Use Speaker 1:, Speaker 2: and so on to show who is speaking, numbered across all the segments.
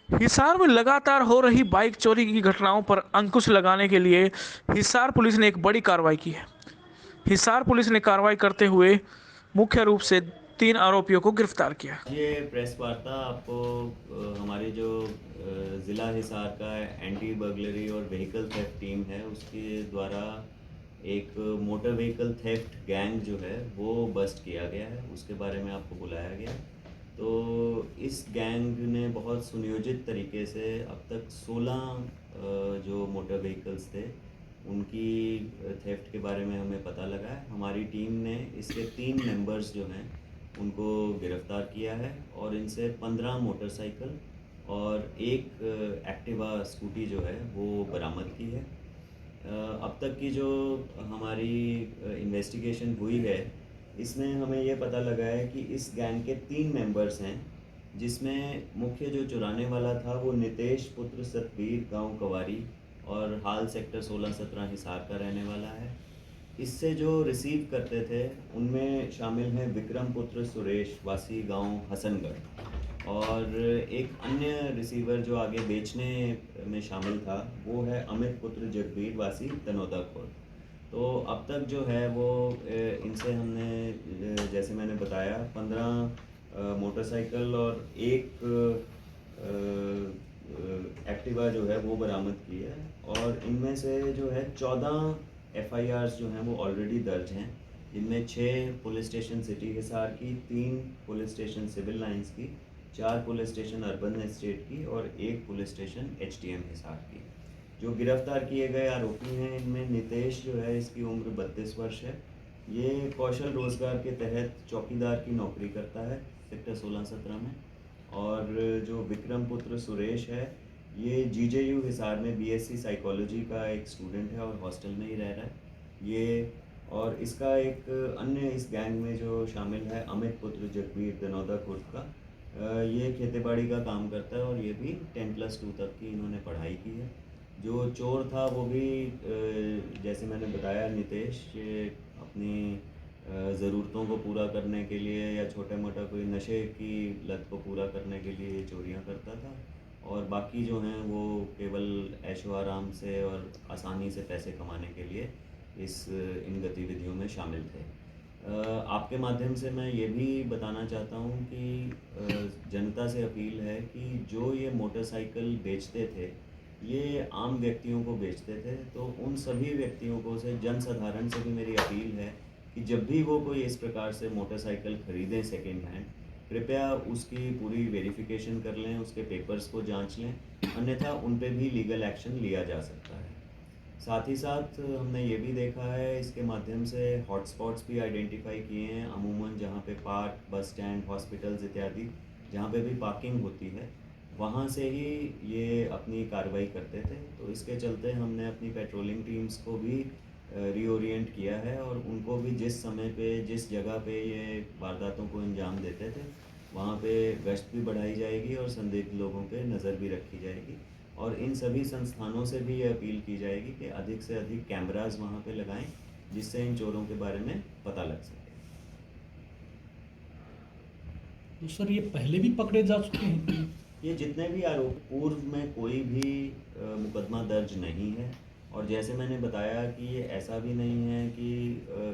Speaker 1: हिसार में लगातार हो रही बाइक चोरी की घटनाओं पर अंकुश लगाने के लिए हिसार पुलिस ने एक बड़ी कार्रवाई की है। हिसार पुलिस ने कार्रवाई करते हुए मुख्य रूप से 3 आरोपियों को गिरफ्तार किया।
Speaker 2: ये प्रेस वार्ता आपको हमारी जो ज़िला हिसार का एंटी बर्गलरी और व्हीकल थेफ्ट टीम है उसके द्वारा एक मोटर व्हीकल थेफ्ट गैंग जो है वो बस्ट किया गया है, उसके बारे में आपको बुलाया गया है। तो इस गैंग ने बहुत सुनियोजित तरीके से अब तक 16 जो मोटर व्हीकल्स थे उनकी थेफ्ट के बारे में हमें पता लगा है। हमारी टीम ने इसके 3 मेंबर्स जो हैं उनको गिरफ़्तार किया है और इनसे 15 मोटरसाइकिल और एक एक्टिवा स्कूटी जो है वो बरामद की है। अब तक की जो हमारी इन्वेस्टिगेशन हुई है इसमें हमें ये पता लगा है कि इस गैंग के 3 मेंबर्स हैं, जिसमें मुख्य जो चुराने वाला था वो नितेश पुत्र सतवीर गांव कवारी और हाल सेक्टर 16-17 हिसार का रहने वाला है। इससे जो रिसीव करते थे उनमें शामिल हैं विक्रम पुत्र सुरेश वासी गांव हसनगढ़ और एक अन्य रिसीवर जो आगे बेचने में शामिल था वो है अमित पुत्र जगबीर वासी तनोदा खुर्द। तो अब तक जो है वो इनसे हमने जैसे मैंने बताया 15 मोटरसाइकिल और एक एक्टिवा जो है वो बरामद की है और इनमें से जो है 14 एफआईआर्स जो हैं वो ऑलरेडी दर्ज हैं, जिनमें 6 पुलिस स्टेशन सिटी हिसार की, 3 पुलिस स्टेशन सिविल लाइंस की, 4 पुलिस स्टेशन अर्बन एस्टेट की और 1 पुलिस स्टेशन एचटीएम हिसार की। जो गिरफ्तार किए गए आरोपी हैं इनमें नितेश जो है इसकी उम्र 32 वर्ष है। ये कौशल रोजगार के तहत चौकीदार की नौकरी करता है सेक्टर 16-17 में। और जो विक्रम पुत्र सुरेश है ये जीजेयू हिसार में बीएससी साइकोलॉजी का एक स्टूडेंट है और हॉस्टल में ही रह रहा है ये। और इसका एक अन्य इस गैंग में जो शामिल है अमित पुत्र जगबीर दनौदा खुर्द का, ये खेतीबाड़ी का काम करता है और ये भी 10+2 तक की इन्होंने पढ़ाई की है। जो चोर था वो भी जैसे मैंने बताया नितेश, ये अपनी ज़रूरतों को पूरा करने के लिए या छोटा मोटा कोई नशे की लत को पूरा करने के लिए चोरियां करता था और बाकी जो हैं वो केवल ऐशो आराम से और आसानी से पैसे कमाने के लिए इन गतिविधियों में शामिल थे। आपके माध्यम से मैं ये भी बताना चाहता हूँ कि जनता से अपील है कि जो ये मोटरसाइकिल बेचते थे ये आम व्यक्तियों को बेचते थे, तो उन सभी व्यक्तियों को से जनसाधारण से भी मेरी अपील है कि जब भी वो कोई इस प्रकार से मोटरसाइकिल ख़रीदें सेकेंड हैंड, कृपया उसकी पूरी वेरिफिकेशन कर लें, उसके पेपर्स को जांच लें, अन्यथा उन पे भी लीगल एक्शन लिया जा सकता है। साथ ही साथ हमने ये भी देखा है इसके माध्यम से हॉटस्पॉट्स भी आइडेंटिफाई किए हैं, अमूमन जहाँ पे पार्क, बस स्टैंड, हॉस्पिटल्स इत्यादि जहाँ पे भी पार्किंग होती है वहाँ से ही ये अपनी कार्रवाई करते थे। तो इसके चलते हमने अपनी पेट्रोलिंग टीम्स को भी रीओरिएंट किया है और उनको भी जिस समय पे जिस जगह पे ये वारदातों को अंजाम देते थे वहाँ पे गश्त भी बढ़ाई जाएगी और संदिग्ध लोगों पे नज़र भी रखी जाएगी। और इन सभी संस्थानों से भी ये अपील की जाएगी कि अधिक से अधिक कैमरास वहाँ पे लगाएं, जिससे इन चोरों के बारे में पता लग सके।
Speaker 3: तो सर ये पहले भी पकड़े जा चुके हैं?
Speaker 2: ये जितने भी आरोप, पूर्व में कोई भी मुकदमा दर्ज नहीं है और जैसे मैंने बताया कि ये ऐसा भी नहीं है कि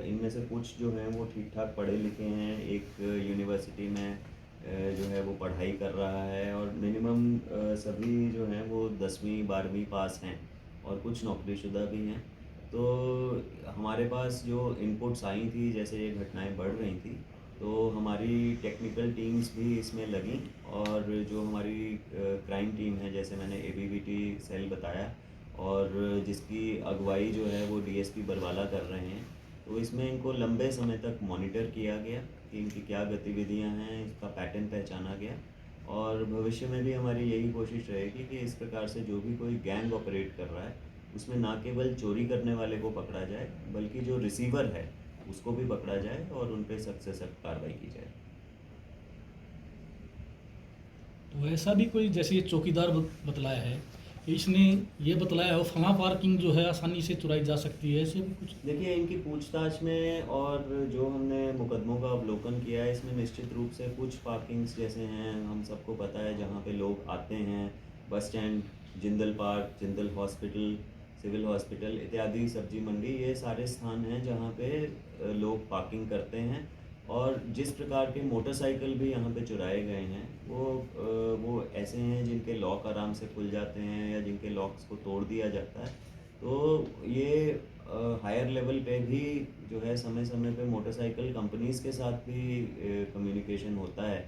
Speaker 2: इनमें से कुछ जो हैं वो ठीक ठाक पढ़े लिखे हैं, एक यूनिवर्सिटी में जो है वो पढ़ाई कर रहा है और मिनिमम सभी जो हैं वो 10वीं 12वीं पास हैं और कुछ नौकरीशुदा भी हैं। तो हमारे पास जो इनपुट्स आई थी जैसे ये घटनाएं बढ़ रही थी तो हमारी टेक्निकल टीम्स भी इसमें लगी और जो हमारी क्राइम टीम है जैसे मैंने एबीवीटी सेल बताया और जिसकी अगुवाई जो है वो डीएसपी बरवाला कर रहे हैं, तो इसमें इनको लंबे समय तक मॉनिटर किया गया कि इनकी क्या गतिविधियां हैं, इसका पैटर्न पहचाना गया और भविष्य में भी हमारी यही कोशिश रहेगी कि इस प्रकार से जो भी कोई गैंग ऑपरेट कर रहा है उसमें ना केवल चोरी करने वाले को पकड़ा जाए बल्कि जो रिसीवर है उसको भी पकड़ा जाए और उन पर सख्त से सख्त कार्रवाई की जाए।
Speaker 3: तो ऐसा भी कोई, जैसे ये चौकीदार बतलाया है इसने ये बतलाया हो फला पार्किंग जो है आसानी से चुराई जा सकती है, ऐसे भी कुछ?
Speaker 2: देखिए, इनकी पूछताछ में और जो हमने मुकदमों का अवलोकन किया है, इसमें निश्चित रूप से कुछ पार्किंग्स जैसे हैं, हम सबको पता है जहाँ पे लोग आते हैं, bus stand, Jindal park, Jindal hospital, civil hospital इत्यादि, सब्जी मंडी, ये सारे स्थान हैं जहाँ पे लोग पार्किंग करते हैं। और जिस प्रकार के मोटरसाइकिल भी यहाँ पे चुराए गए हैं, वो ऐसे हैं जिनके लॉक आराम से खुल जाते हैं या जिनके लॉक्स को तोड़ दिया जाता है। तो ये हायर लेवल पे भी जो है समय समय पे मोटरसाइकिल कंपनीज़ के साथ भी कम्युनिकेशन होता है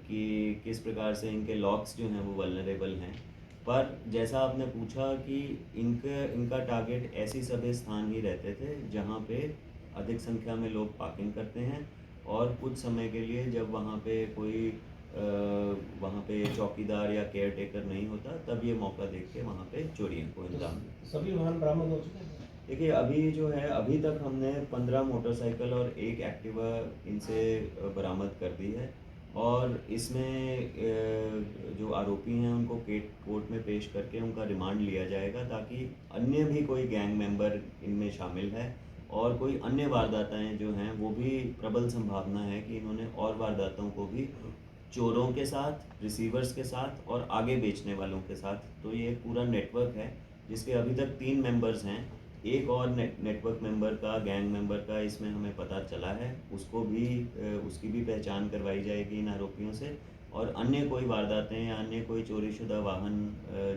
Speaker 2: कि किस प्रकार से इनके लॉक्स जो हैं वो वल्नरेबल हैं। पर जैसा आपने पूछा कि इनका टारगेट ऐसी सभी स्थान ही रहते थे जहाँ पे अधिक संख्या में लोग पार्किंग करते हैं, और कुछ समय के लिए जब वहाँ पे कोई वहाँ पे चौकीदार या केयर टेकर नहीं होता, तब ये मौका देख के वहाँ पे चोरियों को अंजाम देते हैं।
Speaker 4: सभी वाहन बरामद हो चुके हैं।
Speaker 2: देखिए, अभी जो है अभी तक हमने 15 मोटरसाइकिल और 1 एक्टिवा इनसे बरामद कर दी है, और इसमें जो आरोपी हैं उनको कोर्ट में पेश करके उनका रिमांड लिया जाएगा, ताकि अन्य भी कोई गैंग मेंबर इनमें शामिल है और कोई अन्य वारदातें जो हैं वो भी प्रबल संभावना है कि इन्होंने और वारदातों को भी चोरों के साथ, रिसीवर्स के साथ और आगे बेचने वालों के साथ, तो ये एक पूरा नेटवर्क है जिसके अभी तक 3 मेंबर्स हैं। एक और नेटवर्क मेंबर का, गैंग मेंबर का इसमें हमें पता चला है, उसको भी उसकी भी पहचान करवाई जाएगी इन आरोपियों से, और अन्य कोई वारदातें या अन्य कोई चोरीशुदा वाहन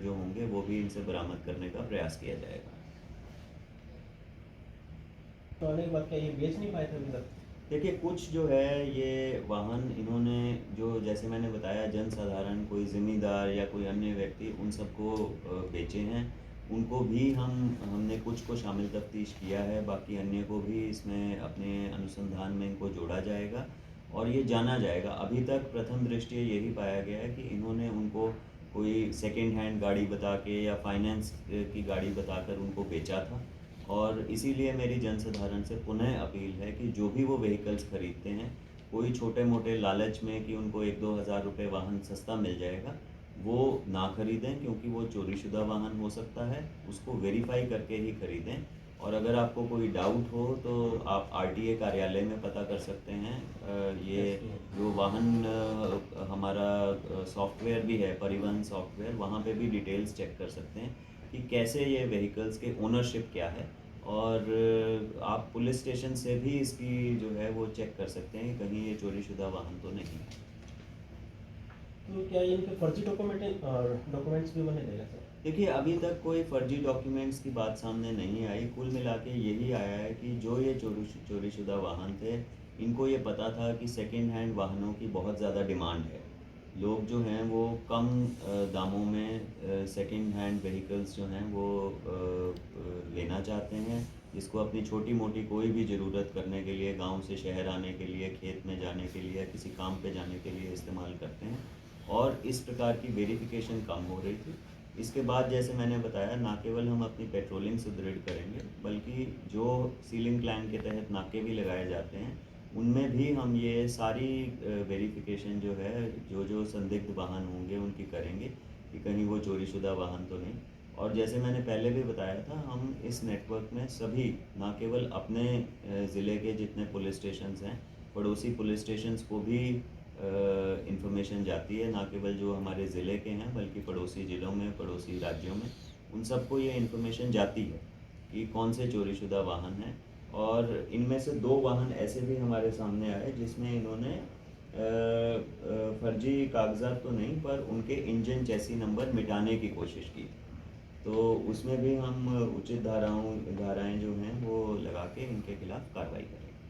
Speaker 2: जो होंगे वो भी इनसे बरामद करने का प्रयास किया जाएगा।
Speaker 4: तो आने के बाद क्या ये बेच नहीं पाए थे अभी तक?
Speaker 2: देखिए, कुछ जो है ये वाहन इन्होंने, जो जैसे मैंने बताया, जनसाधारण, कोई ज़िम्मेदार या कोई अन्य व्यक्ति, उन सबको बेचे हैं। उनको भी हमने कुछ को शामिल तफ्तीश किया है, बाकी अन्य को भी इसमें अपने अनुसंधान में इनको जोड़ा जाएगा और ये जाना जाएगा। अभी तक प्रथम दृष्टया यही पाया गया है कि इन्होंने उनको कोई सेकेंड हैंड गाड़ी बता के या फाइनेंस की गाड़ी बताकर उनको बेचा था, और इसीलिए मेरी जनसाधारण से पुनः अपील है कि जो भी वो व्हीकल्स खरीदते हैं, कोई छोटे मोटे लालच में कि उनको 1-2 हज़ार रुपये वाहन सस्ता मिल जाएगा, वो ना खरीदें, क्योंकि वो चोरीशुदा वाहन हो सकता है। उसको वेरीफाई करके ही खरीदें, और अगर आपको कोई डाउट हो तो आप आरटीए कार्यालय में पता कर सकते हैं। ये जो वाहन हमारा सॉफ्टवेयर भी है, परिवहन सॉफ्टवेयर, वहाँ पे भी डिटेल्स चेक कर सकते हैं कि कैसे ये व्हीकल्स के ओनरशिप क्या है, और आप पुलिस स्टेशन से भी इसकी जो है वो चेक कर सकते हैं कि कहीं ये चोरीशुदा वाहन तो नहीं है।
Speaker 4: तो क्या इनके फर्जी डॉक्यूमेंट्स भी बने थे सर?
Speaker 2: देखिए, अभी तक कोई फर्जी डॉक्यूमेंट्स की बात सामने नहीं आई। कुल मिला के यही आया है कि जो ये चोरीशुदा वाहन थे, इनको ये पता था कि सेकेंड हैंड वाहनों की बहुत ज़्यादा डिमांड है। लोग जो हैं वो कम दामों में सेकेंड हैंड व्हीकल्स जो हैं वो लेना चाहते हैं, जिसको अपनी छोटी मोटी कोई भी ज़रूरत करने के लिए, गांव से शहर आने के लिए, खेत में जाने के लिए, किसी काम पे जाने के लिए इस्तेमाल करते हैं, और इस प्रकार की वेरिफिकेशन कम हो रही थी। इसके बाद जैसे मैंने बताया, ना केवल हम अपनी पेट्रोलिंग सुदृढ़ करेंगे, बल्कि जो सीलिंग प्लान के तहत नाके भी लगाए जाते हैं, उनमें भी हम ये सारी वेरिफिकेशन जो है, जो संदिग्ध वाहन होंगे उनकी करेंगे कि कहीं वो चोरीशुदा वाहन तो नहीं। और जैसे मैंने पहले भी बताया था, हम इस नेटवर्क में सभी, ना केवल अपने ज़िले के जितने पुलिस स्टेशंस हैं, पड़ोसी पुलिस स्टेशंस को भी इंफॉर्मेशन जाती है, ना केवल जो हमारे ज़िले के हैं बल्कि पड़ोसी ज़िलों में, पड़ोसी राज्यों में, उन सबको ये इन्फॉर्मेशन जाती है कि कौन से चोरीशुदा वाहन हैं। और इनमें से 2 वाहन ऐसे भी हमारे सामने आए जिसमें इन्होंने फर्जी कागजात तो नहीं, पर उनके इंजन चैसी नंबर मिटाने की कोशिश की। तो उसमें भी हम उचित धाराएं जो हैं वो लगा के इनके खिलाफ कार्रवाई करेंगे।